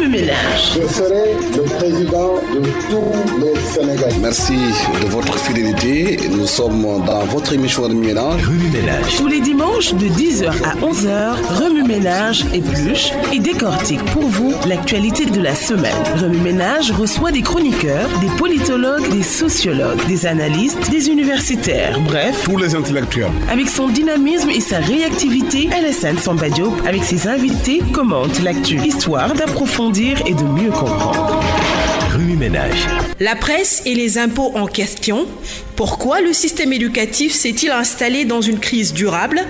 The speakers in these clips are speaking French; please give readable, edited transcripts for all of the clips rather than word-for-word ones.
Remue-Ménage. Je serai le président de tous les Sénégalais. Merci de votre fidélité. Nous sommes dans votre émission Remue-Ménage. Remue-Ménage. Tous les dimanches de 10h à 11h, Remue-Ménage épluche et décortique pour vous l'actualité de la semaine. Remue-Ménage reçoit des chroniqueurs, des politologues, des sociologues, des analystes, des universitaires, bref, Tous les intellectuels. avec son dynamisme et sa réactivité, Alassane Samba Diop, avec ses invités, commente l'actu, histoire d'approfondir et de mieux comprendre. Remue-Ménage. La presse et les impôts en question. Pourquoi le système éducatif s'est-il installé dans une crise durable?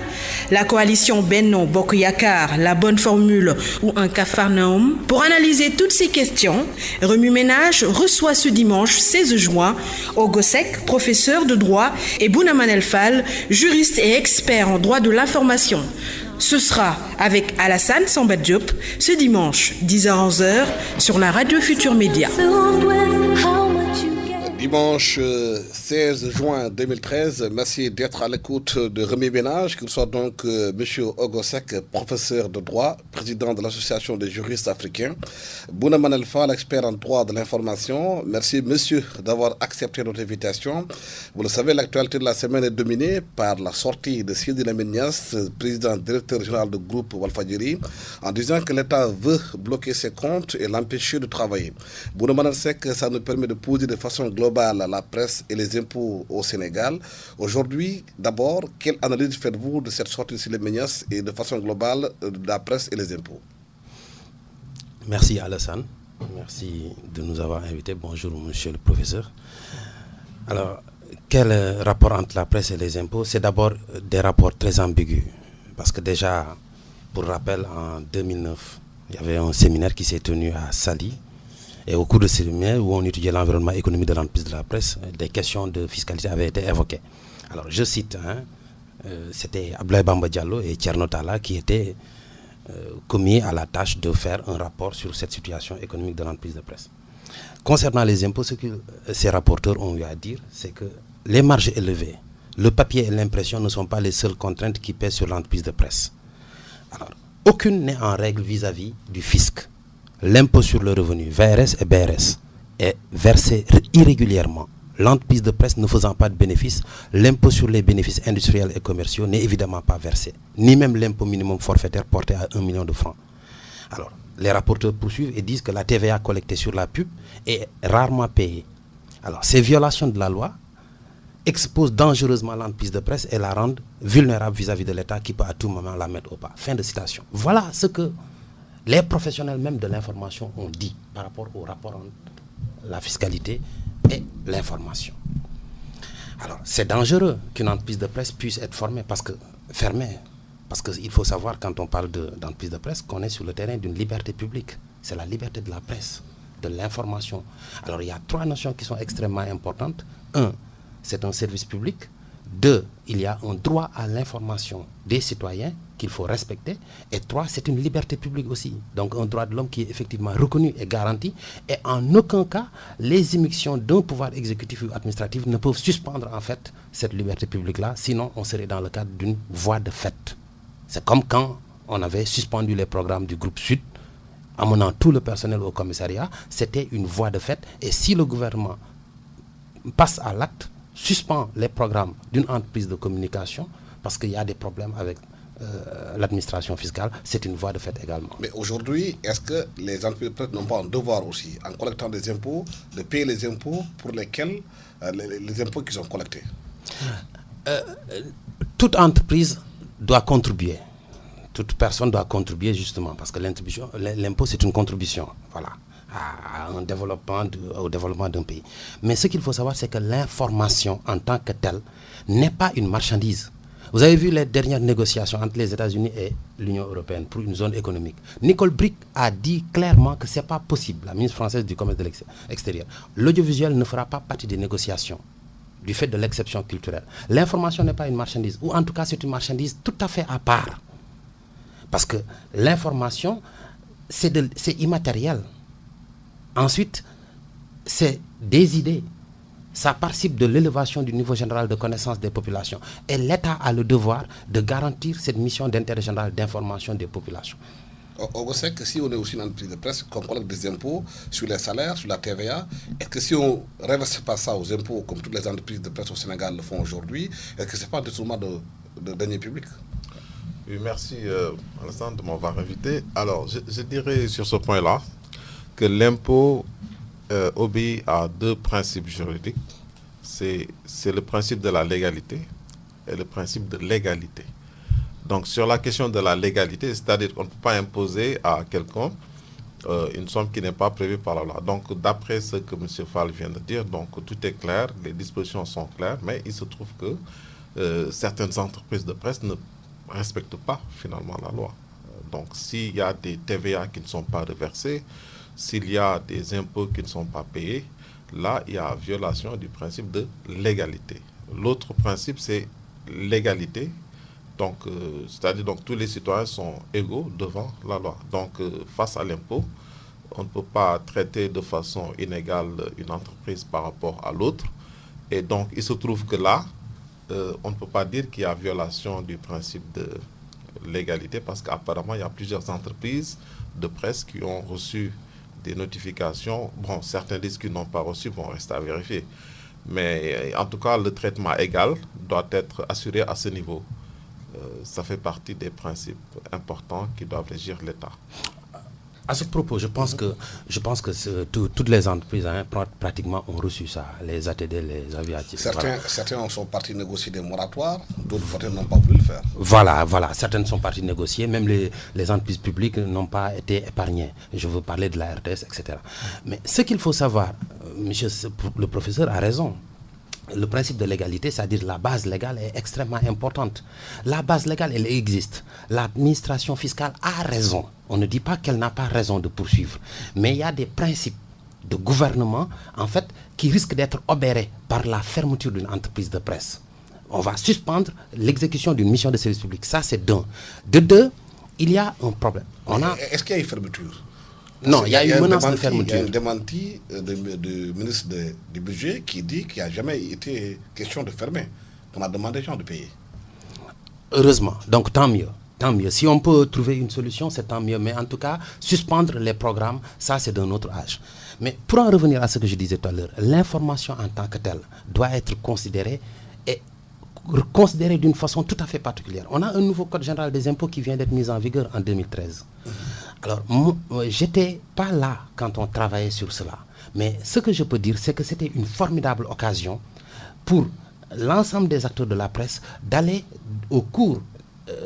La coalition Benno Bokk Yakaar, la bonne formule ou un capharnaüm? Pour analyser toutes ces questions, Remue-Ménage reçoit ce dimanche 16 juin Ogo Seck, professeur de droit, et Bouna Manel Fall, juriste et expert en droit de l'information. Ce sera avec Alassane Samba Diop ce dimanche 10h-11h sur la radio Futur Média. Dimanche 16 juin 2013, merci d'être à l'écoute de Remue-Ménage, qu'il soit donc M. Ogo Seck, professeur de droit, président de l'Association des juristes africains, Bouna Manel Fall, expert en droit de l'information. Merci monsieur d'avoir accepté notre invitation. Vous le savez, l'actualité de la semaine est dominée par la sortie de Sidi Lamine Niasse, président directeur général du groupe Walfadjri, en disant que l'État veut bloquer ses comptes et l'empêcher de travailler. Bouna Manel Seck, ça nous permet de poser de façon globale la presse et les impôts au Sénégal. Aujourd'hui, d'abord, quelle analyse faites-vous de cette sortie de Sidi Lamine Niasse et de façon globale de la presse et les impôts? Merci Alassane, merci de nous avoir invités. Bonjour monsieur le professeur. Alors, quel rapport entre la presse et les impôts? C'est d'abord des rapports très ambigus. Parce que déjà, pour rappel, en 2009, il y avait un séminaire qui s'est tenu à Saly. Et au cours de ce séminaire où on étudiait l'environnement économique de l'entreprise de la presse, des questions de fiscalité avaient été évoquées. Alors je cite, c'était Abdoulaye Bamba Diallo et Thierno Talla qui étaient commis à la tâche de faire un rapport sur cette situation économique de l'entreprise de presse. Concernant les impôts, ce que ces rapporteurs ont eu à dire, c'est que les marges élevées, le papier et l'impression ne sont pas les seules contraintes qui pèsent sur l'entreprise de presse. Alors, aucune n'est en règle vis-à-vis du fisc. L'impôt sur le revenu, VRS et BRS, est versé irrégulièrement. L'entreprise de presse ne faisant pas de bénéfices, l'impôt sur les bénéfices industriels et commerciaux n'est évidemment pas versé, ni même l'impôt minimum forfaitaire porté à 1 million de francs. Alors, les rapporteurs poursuivent et disent que la TVA collectée sur la pub est rarement payée. Alors, ces violations de la loi exposent dangereusement l'entreprise de presse et la rendent vulnérable vis-à-vis de l'État qui peut à tout moment la mettre au pas. Fin de citation. Voilà ce que les professionnels même de l'information ont dit par rapport au rapport entre la fiscalité et l'information. Alors, c'est dangereux qu'une entreprise de presse puisse être fermée parce qu'il faut savoir, quand on parle d'entreprise de presse, qu'on est sur le terrain d'une liberté publique. C'est la liberté de la presse, de l'information. Alors, il y a 3 notions qui sont extrêmement importantes. 1, c'est un service public. 2, il y a un droit à l'information des citoyens qu'il faut respecter. Et 3, c'est une liberté publique aussi. Donc un droit de l'homme qui est effectivement reconnu et garanti. Et en aucun cas, les immixtions d'un pouvoir exécutif ou administratif ne peuvent suspendre en fait cette liberté publique-là. Sinon, on serait dans le cadre d'une voie de fait. C'est comme quand on avait suspendu les programmes du groupe Sud, amenant tout le personnel au commissariat. C'était une voie de fait. Et si le gouvernement passe à l'acte, suspend les programmes d'une entreprise de communication parce qu'il y a des problèmes avec l'administration fiscale, c'est une voie de fait également. Mais aujourd'hui, est-ce que les entreprises n'ont pas un devoir aussi, en collectant des impôts, de payer les impôts pour lesquels les impôts qu'ils ont collectés? Toute entreprise doit contribuer. Toute personne doit contribuer justement parce que l'impôt c'est une contribution. Voilà. Au développement d'un pays. Mais ce qu'il faut savoir, c'est que l'information en tant que telle n'est pas une marchandise. Vous avez vu les dernières négociations entre les États-Unis et l'Union européenne pour une zone économique. Nicole Bricq a dit clairement que ce n'est pas possible, la ministre française du commerce de l'extérieur. L'audiovisuel ne fera pas partie des négociations du fait de l'exception culturelle. L'information n'est pas une marchandise, ou en tout cas c'est une marchandise tout à fait à part. Parce que l'information, c'est immatériel. Ensuite, c'est des idées. Ça participe de l'élévation du niveau général de connaissance des populations. Et l'État a le devoir de garantir cette mission d'intérêt général d'information des populations. Ogosek, si on est aussi une entreprise de presse, qu'on collecte des impôts sur les salaires, sur la TVA, est-ce que si on ne reverse pas ça aux impôts, comme toutes les entreprises de presse au Sénégal le font aujourd'hui, est-ce que ce n'est pas un détournement de deniers publics? Oui, merci Alassane de m'avoir invité. Alors, je dirais sur ce point-là que l'impôt obéit à deux principes juridiques. C'est le principe de la légalité et le principe de l'égalité. Donc, sur la question de la légalité, c'est-à-dire qu'on ne peut pas imposer à quelqu'un une somme qui n'est pas prévue par la loi. Donc, d'après ce que M. Fall vient de dire, donc, tout est clair, les dispositions sont claires, mais il se trouve que certaines entreprises de presse ne respectent pas finalement la loi. Donc, s'il y a des TVA qui ne sont pas reversés, s'il y a des impôts qui ne sont pas payés, là, il y a violation du principe de l'égalité. L'autre principe, c'est l'égalité. Donc, c'est-à-dire donc tous les citoyens sont égaux devant la loi. Donc, face à l'impôt, on ne peut pas traiter de façon inégale une entreprise par rapport à l'autre. Et donc, il se trouve que là, on ne peut pas dire qu'il y a violation du principe de l'égalité parce qu'apparemment, il y a plusieurs entreprises de presse qui ont reçu des notifications. Bon, certains disent qu'ils n'ont pas reçu, bon, reste à vérifier. Mais en tout cas, le traitement égal doit être assuré à ce niveau. Ça fait partie des principes importants qui doivent régir l'État. À ce propos, je pense que toutes les entreprises pratiquement ont reçu ça, les ATD, les aviatiques. Certains sont partis négocier des moratoires, d'autres peut-être n'ont pas voulu le faire. Voilà, certaines sont parties négocier, même les entreprises publiques n'ont pas été épargnées. Je veux parler de la RTS, etc. Mais ce qu'il faut savoir, le professeur a raison. Le principe de l'égalité, c'est-à-dire la base légale est extrêmement importante. La base légale, elle existe. L'administration fiscale a raison. On ne dit pas qu'elle n'a pas raison de poursuivre. Mais il y a des principes de gouvernement, en fait, qui risquent d'être obérés par la fermeture d'une entreprise de presse. On va suspendre l'exécution d'une mission de service public. Ça, c'est d'un. De deux, il y a un problème. Est-ce qu'il y a une fermeture? Non, il y a une menace de fermeture. Il y a un démenti du ministre du budget qui dit qu'il n'y a jamais été question de fermer. On a demandé aux gens de payer. Heureusement, donc tant mieux. Tant mieux. Si on peut trouver une solution, c'est tant mieux. Mais en tout cas, suspendre les programmes, ça c'est d'un autre âge. Mais pour en revenir à ce que je disais tout à l'heure, l'information en tant que telle doit être considérée d'une façon tout à fait particulière. On a un nouveau code général des impôts qui vient d'être mis en vigueur en 2013. Alors, j'étais pas là quand on travaillait sur cela. Mais ce que je peux dire, c'est que c'était une formidable occasion pour l'ensemble des acteurs de la presse d'aller au cours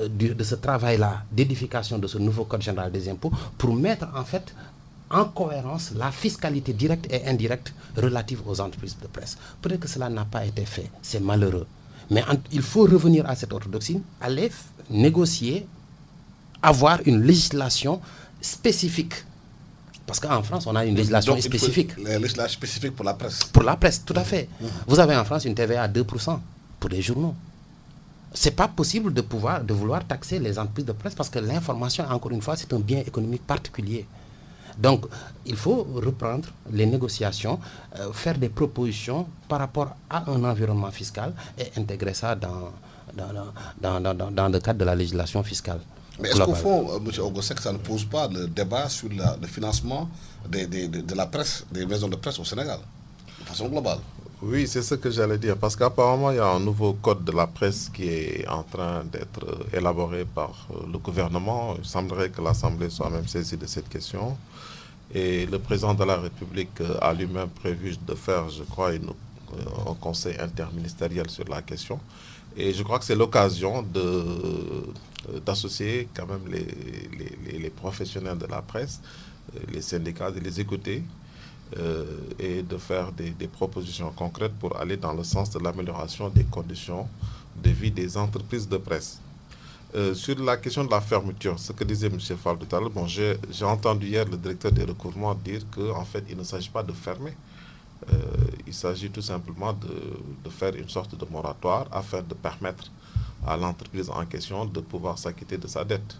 de ce travail-là, d'édification de ce nouveau code général des impôts, pour mettre en fait en cohérence la fiscalité directe et indirecte relative aux entreprises de presse. Peut-être que cela n'a pas été fait, c'est malheureux. Mais il faut revenir à cette orthodoxie, aller négocier, avoir une législation spécifique. Parce qu'en France, on a une législation spécifique. La législation spécifique pour la presse. Pour la presse, tout à fait. Vous avez en France une TVA à 2% pour les journaux. Ce n'est pas possible de vouloir taxer les entreprises de presse parce que l'information, encore une fois, c'est un bien économique particulier. Donc, il faut reprendre les négociations, faire des propositions par rapport à un environnement fiscal et intégrer ça dans le cadre de la législation fiscale. Mais est-ce qu'au fond, M. Ogosek, ça ne pose pas le débat sur le financement de la presse, des maisons de presse au Sénégal, de façon globale? Oui, c'est ce que j'allais dire, parce qu'apparemment, il y a un nouveau code de la presse qui est en train d'être élaboré par le gouvernement. Il semblerait que l'Assemblée soit même saisie de cette question. Et le président de la République a lui-même prévu de faire, je crois, un conseil interministériel sur la question. Et je crois que c'est l'occasion d'associer quand même les professionnels de la presse, les syndicats, de les écouter et de faire des propositions concrètes pour aller dans le sens de l'amélioration des conditions de vie des entreprises de presse. Sur la question de la fermeture, ce que disait M. Fall tout à l'heure, bon, j'ai entendu hier le directeur des recouvrements dire qu'en fait, il ne s'agit pas de fermer. Il s'agit tout simplement de faire une sorte de moratoire afin de permettre à l'entreprise en question de pouvoir s'acquitter de sa dette.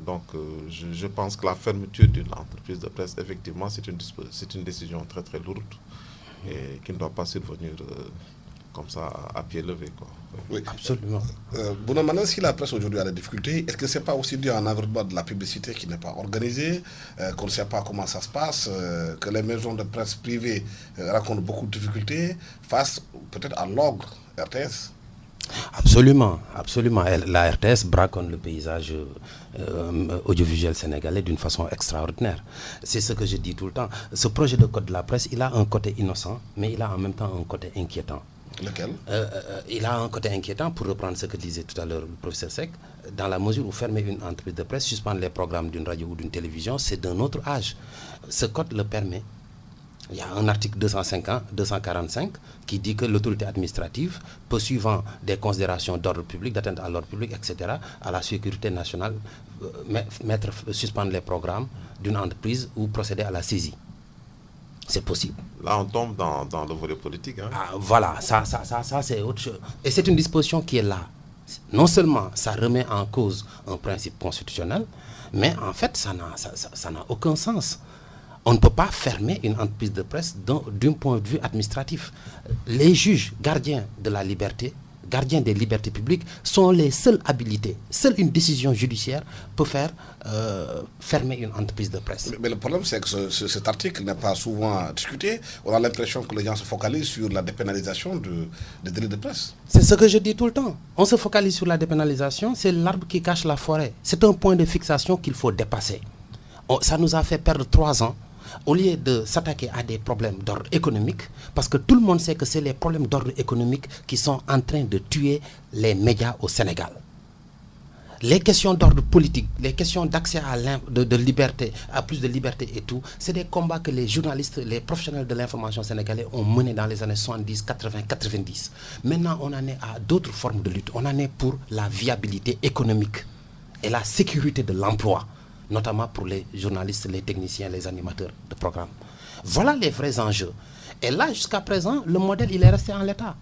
Donc, je pense que la fermeture d'une entreprise de presse, effectivement, c'est une décision très très lourde et qui ne doit pas survenir comme ça à pied levé, quoi. Oui. Absolument. Maintenant, si la presse aujourd'hui a des difficultés, est-ce que ce n'est pas aussi dû à un environnement de la publicité qui n'est pas organisé, qu'on ne sait pas comment ça se passe, que les maisons de presse privées rencontrent beaucoup de difficultés face peut-être à l'ogre RTS? Absolument, absolument. La RTS braconne le paysage audiovisuel sénégalais d'une façon extraordinaire. C'est ce que je dis tout le temps. Ce projet de code de la presse, il a un côté innocent, mais il a en même temps un côté inquiétant. Lequel? Il a un côté inquiétant, pour reprendre ce que disait tout à l'heure le professeur Seck, dans la mesure où fermer une entreprise de presse, suspendre les programmes d'une radio ou d'une télévision, c'est d'un autre âge. Ce code le permet. Il y a un article 245 qui dit que l'autorité administrative peut, suivant des considérations d'ordre public, d'atteinte à l'ordre public, etc., à la sécurité nationale, suspendre les programmes d'une entreprise ou procéder à la saisie. C'est possible. Là, on tombe dans le volet politique. Hein. Voilà, ça c'est autre chose. Et c'est une disposition qui est là. Non seulement ça remet en cause un principe constitutionnel, mais en fait, ça n'a aucun sens. On ne peut pas fermer une entreprise de presse d'un point de vue administratif. Les juges gardiens de la liberté, gardiens des libertés publiques, sont les seuls habilités. Seule une décision judiciaire peut faire fermer une entreprise de presse. Mais le problème, c'est que cet article n'est pas souvent discuté. On a l'impression que les gens se focalisent sur la dépénalisation des délits de presse. C'est ce que je dis tout le temps. On se focalise sur la dépénalisation, c'est l'arbre qui cache la forêt. C'est un point de fixation qu'il faut dépasser. Ça nous a fait perdre 3 ans. Au lieu de s'attaquer à des problèmes d'ordre économique, parce que tout le monde sait que c'est les problèmes d'ordre économique qui sont en train de tuer les médias au Sénégal. Les questions d'ordre politique, les questions d'accès à de liberté, à plus de liberté et tout, c'est des combats que les journalistes, les professionnels de l'information sénégalais ont menés dans les années 70, 80, 90. Maintenant, on en est à d'autres formes de lutte. On en est pour la viabilité économique et la sécurité de l'emploi, notamment pour les journalistes, les techniciens, les animateurs de programmes. Voilà les vrais enjeux. Et là, jusqu'à présent, le modèle, il est resté en l'état.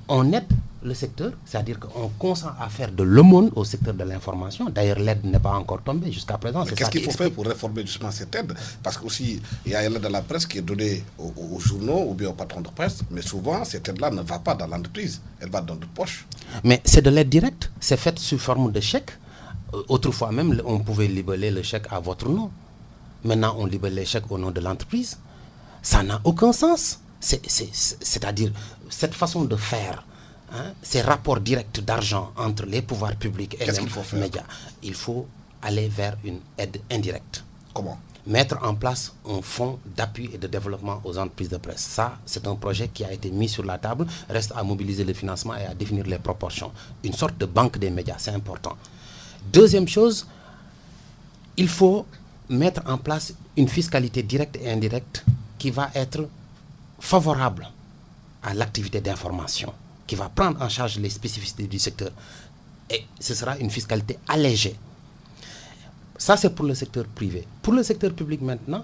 On aide le secteur, c'est-à-dire qu'on consent à faire de l'aumône au secteur de l'information. D'ailleurs, l'aide n'est pas encore tombée jusqu'à présent. Qu'est-ce qu'il faut faire pour réformer justement cette aide? Parce qu'aussi, il y a l'aide de la presse qui est donnée aux journaux ou bien aux patrons de presse, mais souvent, cette aide-là ne va pas dans l'entreprise, elle va dans d'autres poches. Mais c'est de l'aide directe, c'est fait sous forme de chèque. Autrefois même, on pouvait libeller le chèque à votre nom. Maintenant, on libelle les chèques au nom de l'entreprise. Ça n'a aucun sens. C'est-à-dire, cette façon de faire, ces rapports directs d'argent entre les pouvoirs publics et les médias, il faut aller vers une aide indirecte. Comment? Mettre en place un fonds d'appui et de développement aux entreprises de presse. Ça, c'est un projet qui a été mis sur la table. Reste à mobiliser le financement et à définir les proportions. Une sorte de banque des médias, c'est important. Deuxième chose, il faut mettre en place une fiscalité directe et indirecte qui va être favorable à l'activité d'information, qui va prendre en charge les spécificités du secteur. Et ce sera une fiscalité allégée. Ça, c'est pour le secteur privé. Pour le secteur public maintenant,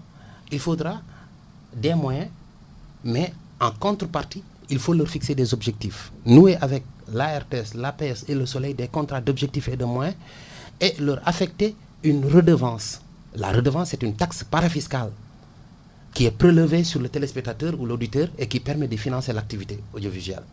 il faudra des moyens, mais en contrepartie, il faut leur fixer des objectifs. Nouer avec la RTS, l'APS et le Soleil des contrats d'objectifs et de moyens et leur affecter une redevance. La redevance, c'est une taxe parafiscale qui est prélevée sur le téléspectateur ou l'auditeur et qui permet de financer l'activité audiovisuelle.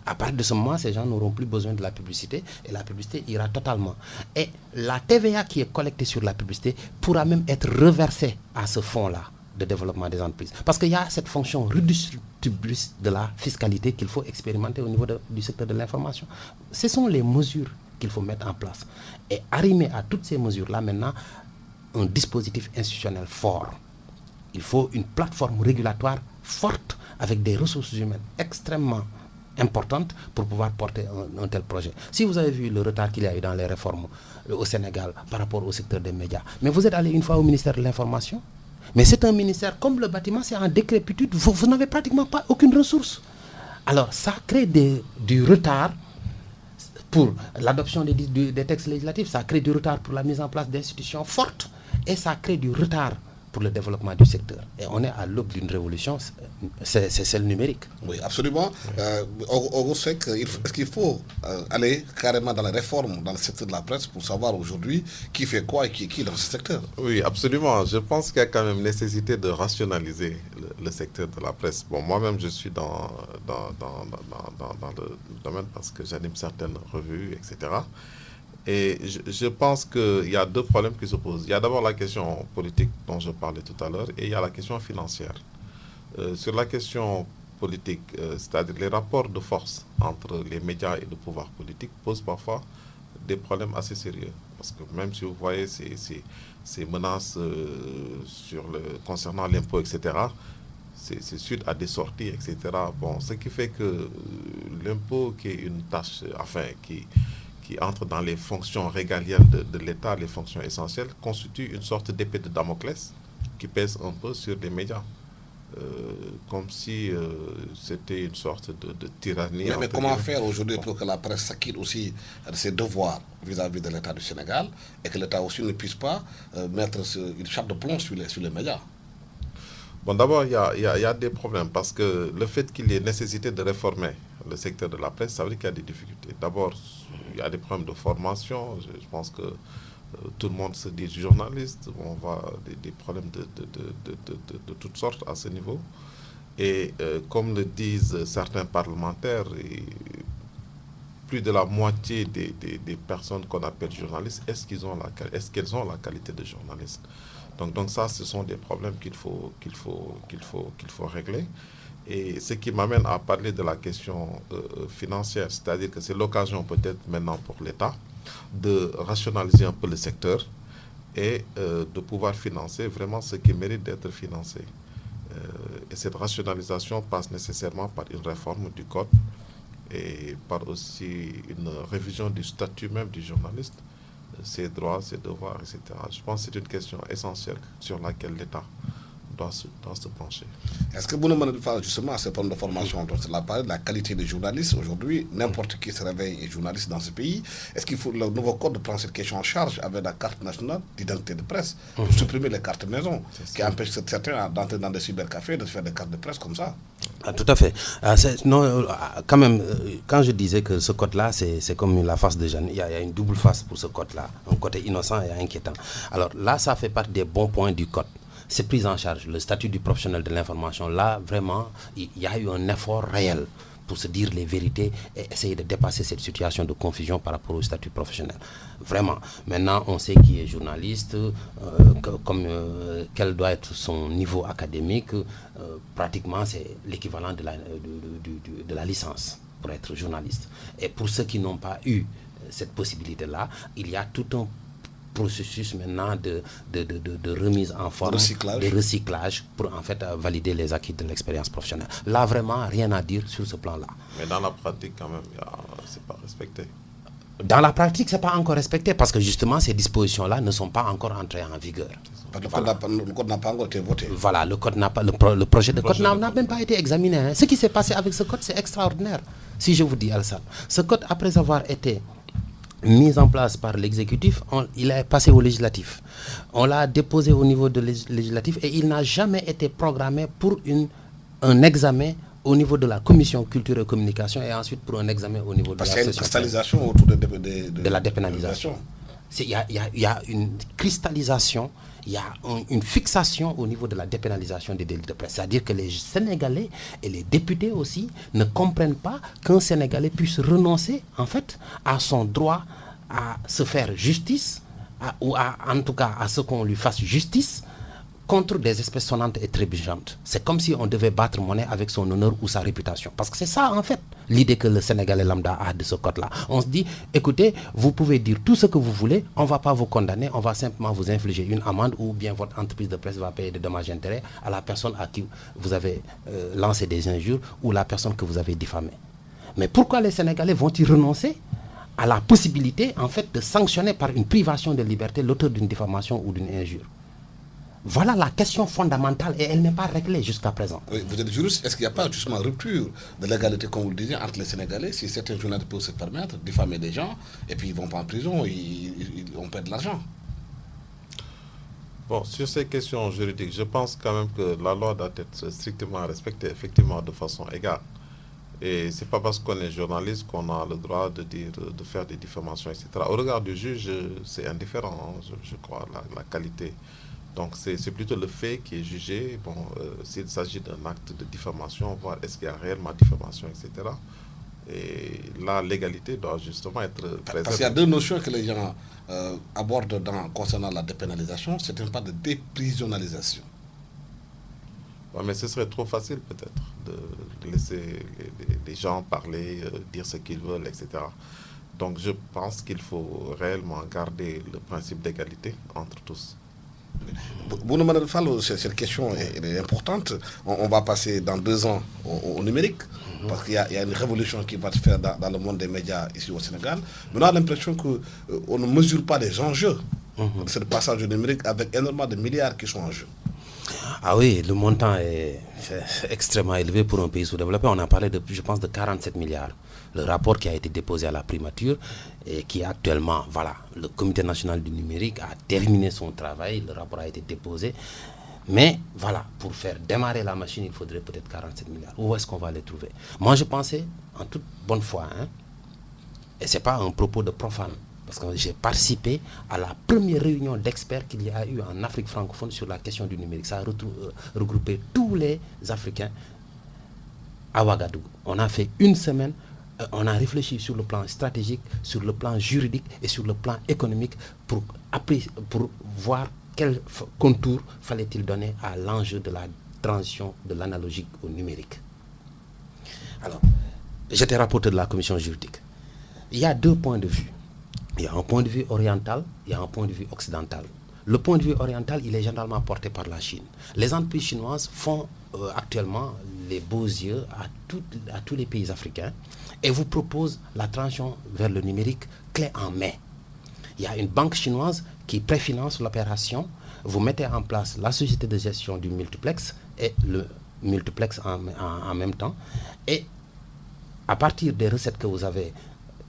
À partir de ce moment, ces gens n'auront plus besoin de la publicité et la publicité ira totalement. Et la TVA qui est collectée sur la publicité pourra même être reversée à ce fonds-là de développement des entreprises. Parce qu'il y a cette fonction redistributrice de la fiscalité qu'il faut expérimenter au niveau du secteur de l'information. Ce sont les mesures qu'il faut mettre en place. Et arrimer à toutes ces mesures-là maintenant un dispositif institutionnel fort. Il faut une plateforme régulatoire forte avec des ressources humaines extrêmement importantes pour pouvoir porter un tel projet. Si vous avez vu le retard qu'il y a eu dans les réformes au Sénégal par rapport au secteur des médias, mais vous êtes allé une fois au ministère de l'Information, mais c'est un ministère, comme le bâtiment, c'est en décrépitude, vous n'avez pratiquement pas aucune ressource. Alors ça crée du retard pour l'adoption des textes législatifs, ça crée du retard pour la mise en place d'institutions fortes, et ça crée du retard pour le développement du secteur. Et on est à l'aube d'une révolution, c'est celle numérique. Oui, absolument. Est-ce qu'il faut aller carrément dans la réforme dans le secteur de la presse pour savoir aujourd'hui qui fait quoi et qui est qui dans ce secteur? Oui, absolument. Je pense qu'il y a quand même nécessité de rationaliser le secteur de la presse. Bon, moi-même, je suis dans le domaine parce que j'anime certaines revues, etc. Et je pense qu'il y a deux problèmes qui se posent. Il y a d'abord la question politique dont je parlais tout à l'heure et il y a la question financière. Sur la question politique, c'est-à-dire les rapports de force entre les médias et le pouvoir politique posent parfois des problèmes assez sérieux. Parce que même si vous voyez ces menaces concernant l'impôt, etc., c'est suite à des sorties, etc. Bon, ce qui fait que l'impôt, qui est une tâche, qui entre dans les fonctions régaliennes de l'État, les fonctions essentielles, constitue une sorte d'épée de Damoclès qui pèse un peu sur les médias. Comme si c'était une sorte de tyrannie. Mais comment faire aujourd'hui pour que la presse s'acquitte aussi de ses devoirs vis-à-vis de l'État du Sénégal et que l'État aussi ne puisse pas mettre une chape de plomb sur les médias? Bon, d'abord, il y a des problèmes parce que le fait qu'il y ait nécessité de réformer le secteur de la presse, ça veut dire qu'il y a des difficultés. D'abord, il y a des problèmes de formation. Je pense que tout le monde se dit journaliste. On voit des problèmes de toutes sortes à ce niveau. Et comme le disent certains parlementaires, plus de la moitié des personnes qu'on appelle journalistes, est-ce qu'elles ont la qualité de journaliste? Donc ça, ce sont des problèmes qu'il faut régler. Et ce qui m'amène à parler de la question financière, c'est-à-dire que c'est l'occasion peut-être maintenant pour l'État de rationaliser un peu le secteur et de pouvoir financer vraiment ce qui mérite d'être financé. Et cette rationalisation passe nécessairement par une réforme du code et par aussi une révision du statut même du journaliste, ses droits, ses devoirs, etc. Je pense que c'est une question essentielle sur laquelle l'État doit se pencher. Est-ce que vous nous demandez justement à ce problème de formation dont on a parlé, de la qualité des journalistes aujourd'hui, n'importe qui se réveille est journaliste dans ce pays? Est-ce qu'il faut le nouveau code de prendre cette question en charge avec la carte nationale d'identité de presse pour supprimer les cartes maison qui empêchent certains d'entrer dans des cybercafés de faire des cartes de presse comme ça? Tout à fait. Quand même, quand je disais que ce code-là, c'est comme la face de Jeanne, il y a une double face pour ce code-là, un côté innocent et inquiétant. Alors là, ça fait partie des bons points du code. C'est pris en charge, le statut du professionnel de l'information. Là, vraiment, il y a eu un effort réel pour se dire les vérités et essayer de dépasser cette situation de confusion par rapport au statut professionnel. Vraiment. Maintenant, on sait qui est journaliste, quel doit être son niveau académique. Pratiquement, c'est l'équivalent de la licence pour être journaliste. Et pour ceux qui n'ont pas eu cette possibilité-là, il y a tout un processus maintenant de remise en forme, de recyclage pour en fait valider les acquis de l'expérience professionnelle. Là, vraiment, rien à dire sur ce plan-là. Mais dans la pratique, quand même, c'est pas respecté. Dans la pratique, c'est pas encore respecté parce que justement, ces dispositions-là ne sont pas encore entrées en vigueur. Le code n'a pas encore été voté. Voilà, le projet de code n'a même pas été examiné. Hein. Ce qui s'est passé avec ce code, c'est extraordinaire. Si je vous dis, Alassane, ce code, après avoir été mis en place par l'exécutif, il est passé au législatif. On l'a déposé au niveau de législatif et il n'a jamais été programmé pour un examen au niveau de la commission culture et communication et ensuite pour un examen au niveau de la session. Parce qu'il y a une cristallisation autour de la dépénalisation. Il y a une cristallisation, il y a une fixation au niveau de la dépénalisation des délits de presse. C'est-à-dire que les Sénégalais et les députés aussi ne comprennent pas qu'un Sénégalais puisse renoncer en fait à son droit à se faire justice, en tout cas à ce qu'on lui fasse justice contre des espèces sonnantes et trébuchantes. C'est comme si on devait battre monnaie avec son honneur ou sa réputation. Parce que c'est ça, en fait, l'idée que le Sénégalais lambda a de ce code-là. On se dit, écoutez, vous pouvez dire tout ce que vous voulez, on ne va pas vous condamner, on va simplement vous infliger une amende ou bien votre entreprise de presse va payer des dommages et intérêts à la personne à qui vous avez lancé des injures ou la personne que vous avez diffamée. Mais pourquoi les Sénégalais vont-ils renoncer à la possibilité, en fait, de sanctionner par une privation de liberté l'auteur d'une diffamation ou d'une injure? Voilà la question fondamentale et elle n'est pas réglée jusqu'à présent. Oui, vous êtes juriste, est-ce qu'il n'y a pas justement rupture de l'égalité, comme vous le disiez, entre les Sénégalais? Si certains journalistes peuvent se permettre de diffamer des gens et puis ils ne vont pas en prison, on perd de l'argent. Bon, sur ces questions juridiques, je pense quand même que la loi doit être strictement respectée, effectivement, de façon égale. Et c'est pas parce qu'on est journaliste qu'on a le droit de dire, de faire des diffamations, etc. Au regard du juge, c'est indifférent, hein, je crois, la qualité. Donc c'est plutôt le fait qui est jugé. Bon, s'il s'agit d'un acte de diffamation, voir est-ce qu'il y a réellement diffamation, etc. Et la légalité doit justement être préservée. Parce qu'il y a deux notions que les gens abordent concernant la dépénalisation. C'est un pas de déprisonnalisation. Ouais, mais ce serait trop facile peut-être de laisser les gens parler, dire ce qu'ils veulent, etc. Donc je pense qu'il faut réellement garder le principe d'égalité entre tous. Bouna Manel Fall, cette question est importante. On va passer dans 2 ans au numérique, parce qu'il y a une révolution qui va se faire dans le monde des médias ici au Sénégal. Mais on a l'impression qu'on ne mesure pas les enjeux de ce passage au numérique avec énormément de milliards qui sont en jeu. Ah oui, le montant est extrêmement élevé pour un pays sous-développé. On a parlé je pense, de 47 milliards. Le rapport qui a été déposé à la primature et qui actuellement, voilà, le Comité national du numérique a terminé son travail, le rapport a été déposé. Mais voilà, pour faire démarrer la machine, il faudrait peut-être 47 milliards. Où est-ce qu'on va les trouver? Moi, je pensais, en toute bonne foi, et ce n'est pas un propos de profane, parce que j'ai participé à la première réunion d'experts qu'il y a eu en Afrique francophone sur la question du numérique. Ça a regroupé tous les Africains à Ouagadougou. On a fait une semaine, on a réfléchi sur le plan stratégique, sur le plan juridique et sur le plan économique pour voir quel contour fallait-il donner à l'enjeu de la transition de l'analogique au numérique. Alors, j'étais rapporteur de la commission juridique. Il y a 2 points de vue. Il y a un point de vue oriental, il y a un point de vue occidental. Le point de vue oriental, il est généralement porté par la Chine. Les entreprises chinoises font actuellement les beaux yeux à tous les pays africains et vous proposent la transition vers le numérique clé en main. Il y a une banque chinoise qui préfinance l'opération. Vous mettez en place la société de gestion du multiplex et le multiplex en même temps. Et à partir des recettes que vous avez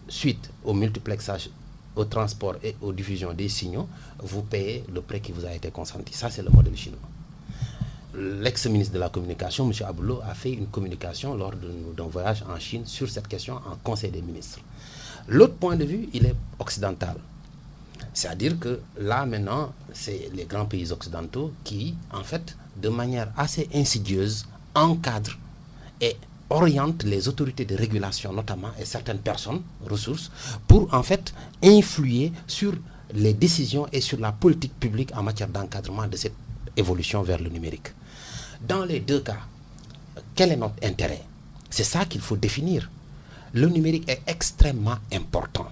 suite au multiplexage, au transport et aux diffusions des signaux, vous payez le prêt qui vous a été consenti. Ça, c'est le modèle chinois. L'ex-ministre de la Communication, M. Aboulou, a fait une communication lors d'un voyage en Chine sur cette question en Conseil des ministres. L'autre point de vue, il est occidental. C'est-à-dire que là, maintenant, c'est les grands pays occidentaux qui, en fait, de manière assez insidieuse, encadrent et oriente les autorités de régulation notamment et certaines personnes, ressources, pour en fait influer sur les décisions et sur la politique publique en matière d'encadrement de cette évolution vers le numérique. Dans les 2 cas, quel est notre intérêt? C'est ça qu'il faut définir. Le numérique est extrêmement important.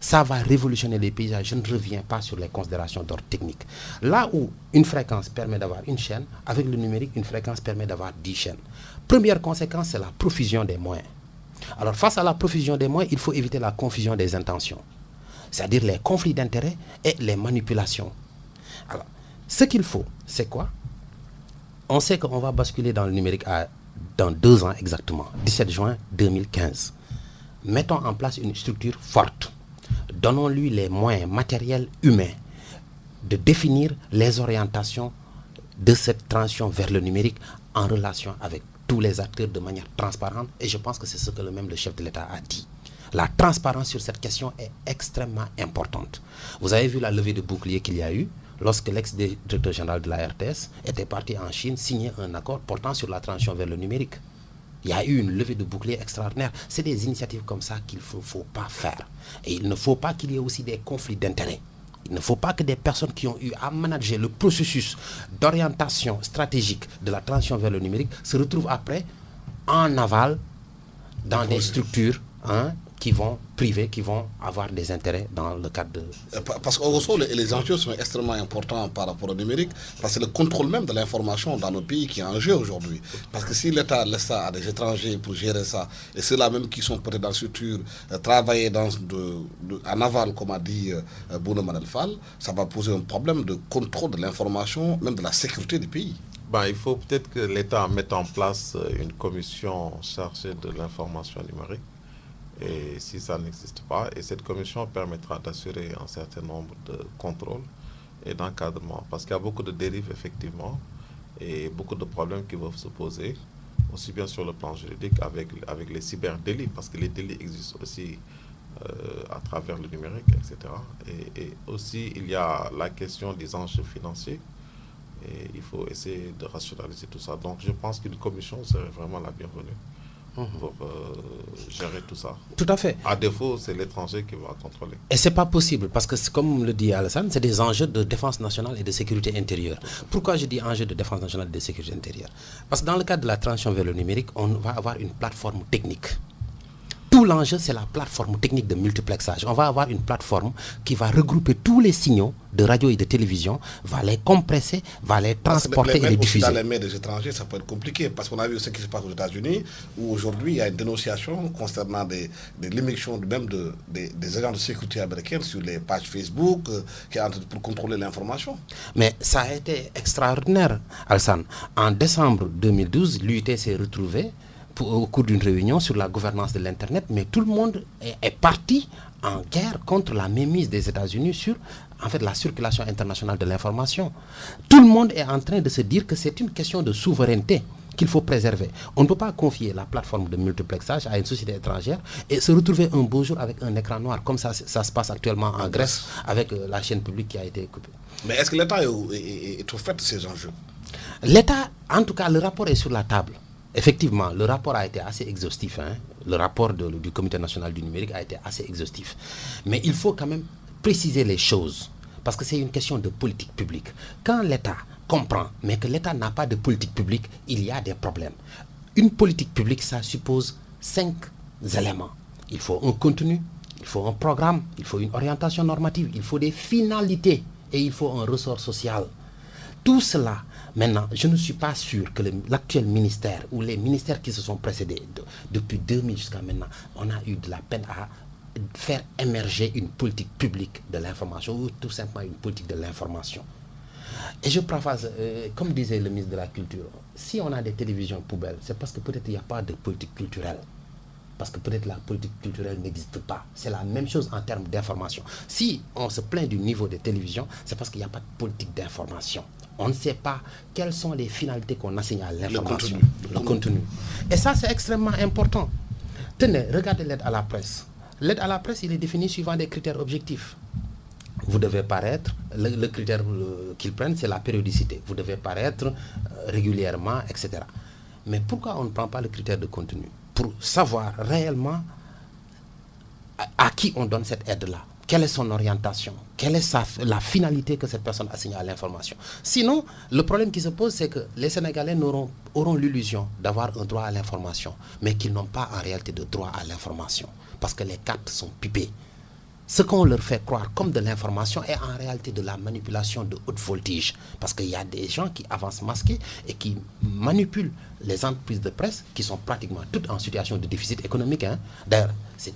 Ça va révolutionner les paysages. Je ne reviens pas sur les considérations d'ordre technique. Là où une fréquence permet d'avoir une chaîne, avec le numérique, une fréquence permet d'avoir 10 chaînes. Première conséquence, c'est la profusion des moyens. Alors, face à la profusion des moyens, il faut éviter la confusion des intentions, c'est-à-dire les conflits d'intérêts et les manipulations. Alors, ce qu'il faut, c'est quoi? On sait qu'on va basculer dans le numérique dans 2 ans exactement, 17 juin 2015. Mettons en place une structure forte. Donnons-lui les moyens matériels humains de définir les orientations de cette transition vers le numérique en relation avec tous les acteurs de manière transparente. Et je pense que c'est ce que le chef de l'État a dit. La transparence sur cette question est extrêmement importante. Vous avez vu la levée de bouclier qu'il y a eu lorsque l'ex-directeur général de la RTS était parti en Chine signer un accord portant sur la transition vers le numérique. Il y a eu une levée de bouclier extraordinaire. C'est des initiatives comme ça qu'il ne faut pas faire. Et il ne faut pas qu'il y ait aussi des conflits d'intérêts. Il ne faut pas que des personnes qui ont eu à manager le processus d'orientation stratégique de la transition vers le numérique se retrouvent après en aval dans des structures privées qui vont avoir des intérêts dans le cadre de... Parce qu'au ressort, les enjeux sont extrêmement importants par rapport au numérique, parce que c'est le contrôle même de l'information dans nos pays qui est en jeu aujourd'hui. Parce que si l'État laisse ça à des étrangers pour gérer ça, et ceux-là même qui sont peut-être dans la structure, travailler en aval, comme a dit Bouna Manel Fall, ça va poser un problème de contrôle de l'information, même de la sécurité du pays. Il faut peut-être que l'État mette en place une commission chargée de l'information numérique. Et si ça n'existe pas, et cette commission permettra d'assurer un certain nombre de contrôles et d'encadrement. Parce qu'il y a beaucoup de dérives, effectivement, et beaucoup de problèmes qui peuvent se poser, aussi bien sur le plan juridique avec les cyberdélits, parce que les délits existent aussi à travers le numérique, etc. Et aussi, il y a la question des enjeux financiers, et il faut essayer de rationaliser tout ça. Donc, je pense qu'une commission serait vraiment la bienvenue pour gérer tout ça. Tout à fait. À défaut, c'est l'étranger qui va contrôler. Et ce n'est pas possible, parce que comme le dit Alassane, c'est des enjeux de défense nationale et de sécurité intérieure. Pourquoi je dis enjeux de défense nationale et de sécurité intérieure? Parce que dans le cadre de la transition vers le numérique, on va avoir une plateforme technique. Tout l'enjeu, c'est la plateforme technique de multiplexage. On va avoir une plateforme qui va regrouper tous les signaux de radio et de télévision, va les compresser, va les transporter et les diffuser. Dans les mains des étrangers, ça peut être compliqué, parce qu'on a vu ce qui se passe aux États-Unis, où aujourd'hui, il y a une dénonciation concernant l'émission même des agents de sécurité américains sur les pages Facebook pour contrôler l'information. Mais ça a été extraordinaire, Alsan. En décembre 2012, l'UIT s'est retrouvé au cours d'une réunion sur la gouvernance de l'Internet, mais tout le monde est parti en guerre contre la mainmise des États-Unis sur la circulation internationale de l'information. Tout le monde est en train de se dire que c'est une question de souveraineté qu'il faut préserver. On ne peut pas confier la plateforme de multiplexage à une société étrangère et se retrouver un beau jour avec un écran noir, comme ça se passe actuellement en Grèce avec la chaîne publique qui a été coupée. Mais est-ce que l'État est au fait de ces enjeux? L'État, en tout cas, le rapport est sur la table. Effectivement, le rapport a été assez exhaustif. Le rapport du Comité national du numérique a été assez exhaustif. Mais il faut quand même préciser les choses, parce que c'est une question de politique publique. Quand l'État comprend, mais que l'État n'a pas de politique publique, il y a des problèmes. Une politique publique, ça suppose 5 éléments. Il faut un contenu, il faut un programme, il faut une orientation normative, il faut des finalités et il faut un ressort social. Tout cela, maintenant, je ne suis pas sûr que l'actuel ministère ou les ministères qui se sont précédés depuis 2000 jusqu'à maintenant, on a eu de la peine à faire émerger une politique publique de l'information ou tout simplement une politique de l'information. Et je préfère, comme disait le ministre de la Culture, si on a des télévisions poubelles, c'est parce que peut-être il n'y a pas de politique culturelle. Parce que peut-être la politique culturelle n'existe pas. C'est la même chose en termes d'information. Si on se plaint du niveau des télévisions, c'est parce qu'il n'y a pas de politique d'information. On ne sait pas quelles sont les finalités qu'on assigne à l'information. Le contenu. Et ça, c'est extrêmement important. Tenez, regardez l'aide à la presse. L'aide à la presse, il est défini suivant des critères objectifs. Vous devez paraître, le critère qu'ils prennent, c'est la périodicité. Vous devez paraître régulièrement, etc. Mais pourquoi on ne prend pas le critère de contenu? Pour savoir réellement à qui on donne cette aide-là. Quelle est son orientation? Quelle est la finalité que cette personne assigne à l'information? Sinon, le problème qui se pose, c'est que les Sénégalais auront l'illusion d'avoir un droit à l'information, mais qu'ils n'ont pas en réalité de droit à l'information, parce que les cartes sont pipées. Ce qu'on leur fait croire comme de l'information est en réalité de la manipulation de haute voltige, parce qu'il y a des gens qui avancent masqués et qui manipulent les entreprises de presse qui sont pratiquement toutes en situation de déficit économique. D'ailleurs, c'est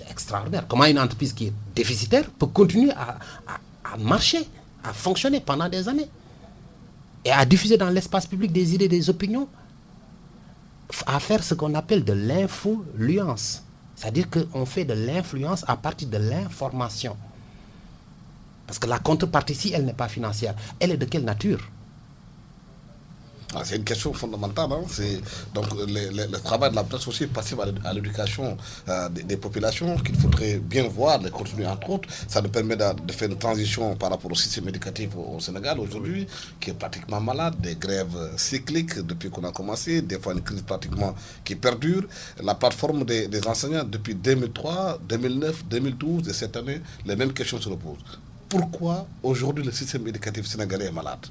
extraordinaire. Comment une entreprise qui est déficitaire peut continuer à marcher, à fonctionner pendant des années et à diffuser dans l'espace public des idées, des opinions, à faire ce qu'on appelle de l'influence. C'est-à-dire qu'on fait de l'influence à partir de l'information. Parce que la contrepartie, si elle n'est pas financière, elle est de quelle nature? C'est une question fondamentale. Donc le travail de la presse aussi participe à l'éducation des populations, qu'il faudrait bien voir, les contenus entre autres. Ça nous permet de faire une transition par rapport au système éducatif au Sénégal aujourd'hui, qui est pratiquement malade, des grèves cycliques depuis qu'on a commencé, des fois une crise pratiquement qui perdure. La plateforme des enseignants depuis 2003, 2009, 2012 et cette année, les mêmes questions se reposent. Pourquoi aujourd'hui le système éducatif sénégalais est malade?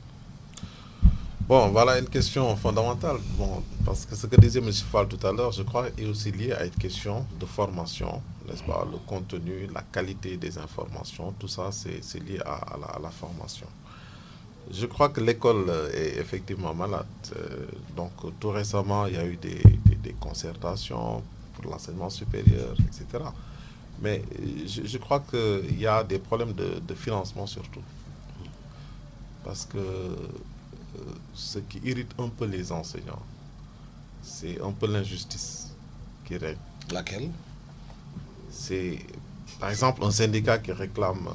Bon, voilà une question fondamentale. Bon, parce que ce que disait M. Fall tout à l'heure, je crois, est aussi lié à une question de formation, n'est-ce pas? Le contenu, la qualité des informations, tout ça, c'est lié à la formation. Je crois que l'école est effectivement malade. Donc, tout récemment, il y a eu des concertations pour l'enseignement supérieur, etc. Mais je crois qu'il y a des problèmes de financement surtout. Parce que ce qui irrite un peu les enseignants, c'est un peu l'injustice qui règne. Laquelle? C'est, par exemple, un syndicat qui réclame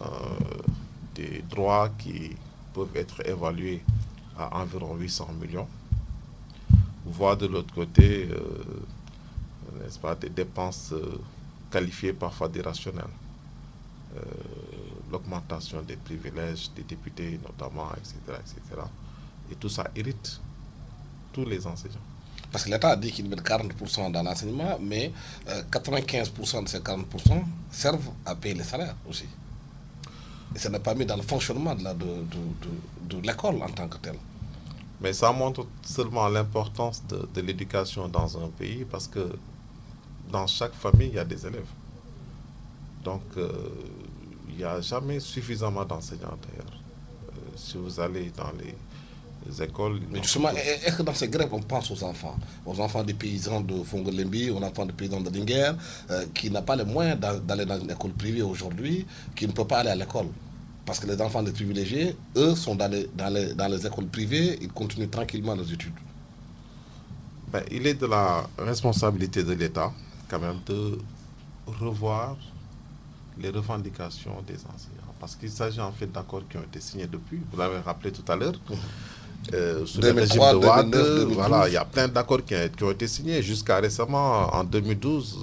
des droits qui peuvent être évalués à environ 800 millions, voire de l'autre côté, n'est-ce pas, des dépenses qualifiées parfois d'irrationnelles. L'augmentation des privilèges des députés notamment, etc., etc. Et tout ça irrite tous les enseignants. Parce que l'État a dit qu'il met 40% dans l'enseignement, mais 95% de ces 40% servent à payer les salaires aussi. Et ça n'est pas mis dans le fonctionnement de l'école en tant que telle. Mais ça montre seulement l'importance de l'éducation dans un pays, parce que dans chaque famille, il y a des élèves. Donc, il n'y a jamais suffisamment d'enseignants d'ailleurs. Si vous allez dans les écoles... Mais justement, est-ce que dans ces grèves, on pense aux enfants des paysans de Fongolembi, aux enfants des paysans de Linguer, qui n'ont pas les moyens d'aller dans une école privée aujourd'hui, qui ne peuvent pas aller à l'école? Parce que les enfants des privilégiés, eux, sont dans les écoles privées, ils continuent tranquillement leurs études. Ben, il est de la responsabilité de l'État, quand même, de revoir les revendications des enseignants. Parce qu'il s'agit en fait d'accords qui ont été signés depuis, vous l'avez rappelé tout à l'heure, sous le régime de Wade, voilà, il y a plein d'accords qui ont été signés. Jusqu'à récemment, en 2012,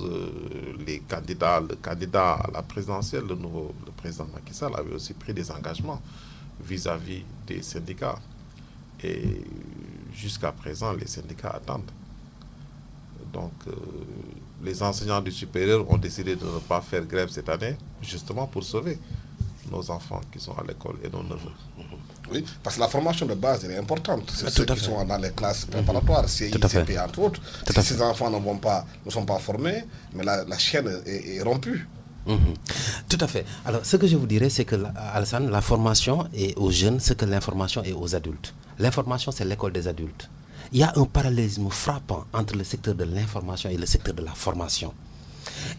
le candidat à la présidentielle, le président Macky Sall, avait aussi pris des engagements vis-à-vis des syndicats. Et jusqu'à présent, les syndicats attendent. Donc, les enseignants du supérieur ont décidé de ne pas faire grève cette année, justement pour sauver nos enfants qui sont à l'école et nos neveux. Oui, parce que la formation de base elle est importante. C'est ceux qui sont dans les classes préparatoires, CICP entre autres. Si ces enfants ne sont pas formés, mais la chaîne est rompue. Tout à fait. Alors, ce que je vous dirais, c'est que, Alassane, la formation est aux jeunes, ce que l'information est aux adultes. L'information, c'est l'école des adultes. Il y a un parallélisme frappant entre le secteur de l'information et le secteur de la formation.